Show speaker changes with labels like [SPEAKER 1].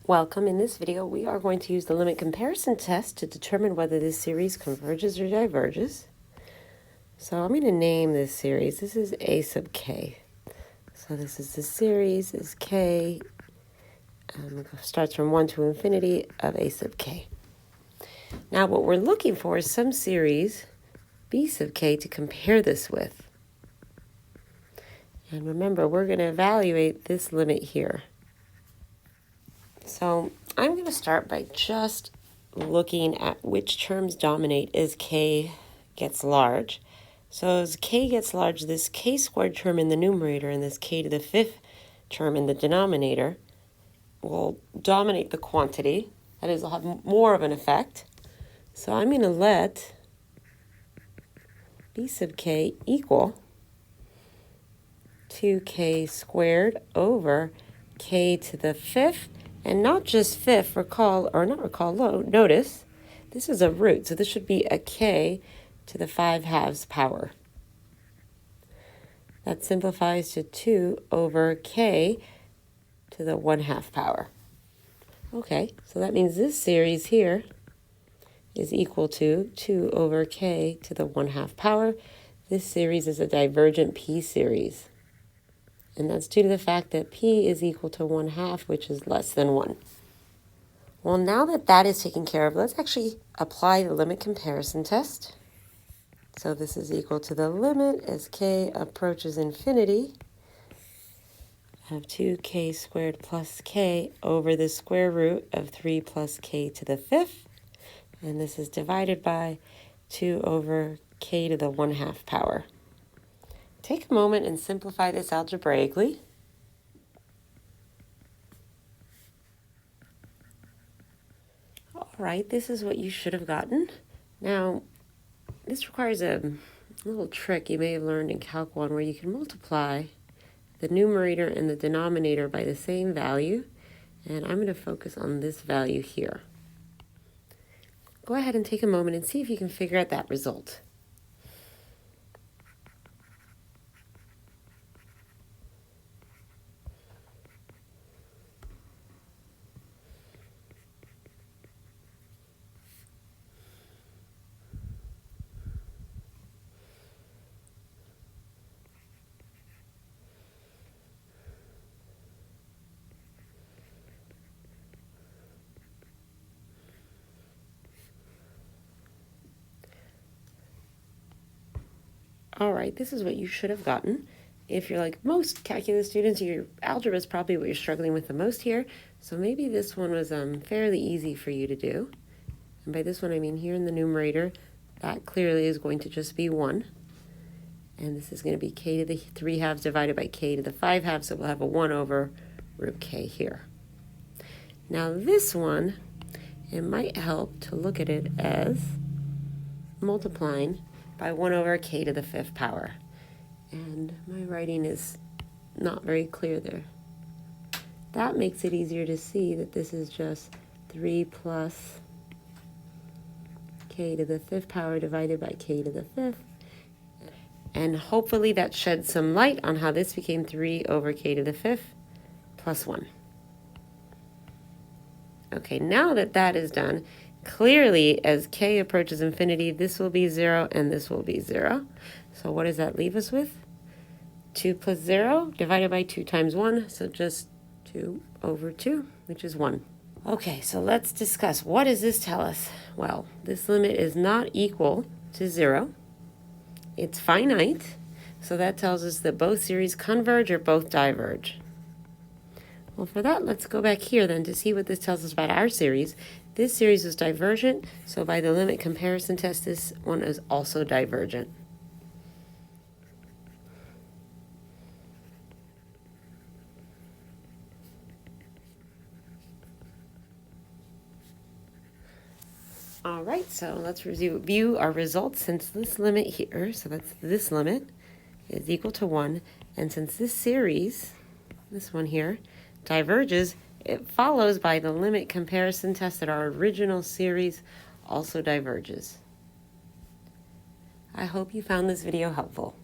[SPEAKER 1] Welcome. In this video, we are going to use the limit comparison test to determine whether this series converges or diverges. So I'm going to name this series. This is a sub k. So this is the series is k, starts from 1 to infinity of a sub k. Now what we're looking for is some series b sub k to compare this with. And remember, we're going to evaluate this limit here. So I'm going to start by just looking at which terms dominate as k gets large. So as k gets large, this k squared term in the numerator and this k to the fifth term in the denominator will dominate the quantity. That is, will have more of an effect. So I'm going to let b sub k equal 2k squared over k to the fifth. And not just fifth, notice, this is a root, so this should be a k to the 5/2 power. That simplifies to 2 over k to the 1/2 power. Okay, so that means this series here is equal to 2 over k to the 1/2 power. This series is a divergent p series. And that's due to the fact that p is equal to 1/2, which is less than 1. Well, now that that is taken care of, let's actually apply the limit comparison test. So this is equal to the limit as k approaches infinity of 2k squared plus k over the square root of 3 plus k to the fifth. And this is divided by 2 over k to the 1/2 power. Take a moment and simplify this algebraically. All right, this is what you should have gotten. Now, this requires a little trick you may have learned in Calc 1 where you can multiply the numerator and the denominator by the same value. And I'm going to focus on this value here. Go ahead and take a moment and see if you can figure out that result. All right, this is what you should have gotten. If you're like most calculus students, your algebra is probably what you're struggling with the most here. So maybe this one was fairly easy for you to do. And by this one, I mean here in the numerator, that clearly is going to just be 1. And this is going to be k to the 3/2 divided by k to the 5/2, so we'll have a 1 over root k here. Now this one, it might help to look at it as multiplying by 1 over k to the 5th power. And my writing is not very clear there. That makes it easier to see that this is just 3 plus k to the 5th power divided by k to the 5th. And hopefully that sheds some light on how this became 3 over k to the 5th plus 1. Okay, now that that is done, clearly as k approaches infinity, this will be 0 and this will be 0. So what does that leave us with? 2 plus 0 divided by 2 times 1, so just 2 over 2, which is 1. Okay, so let's discuss. What does this tell us? Well, this limit is not equal to 0. It's finite, so that tells us that both series converge or both diverge. Well, for that, let's go back here then to see what this tells us about our series. This series is divergent, so by the limit comparison test, this one is also divergent. All right, so let's review our results. Since this limit here, so that's this limit, is equal to 1, and since this series, this one here, diverges, it follows by the limit comparison test that our original series also diverges. I hope you found this video helpful.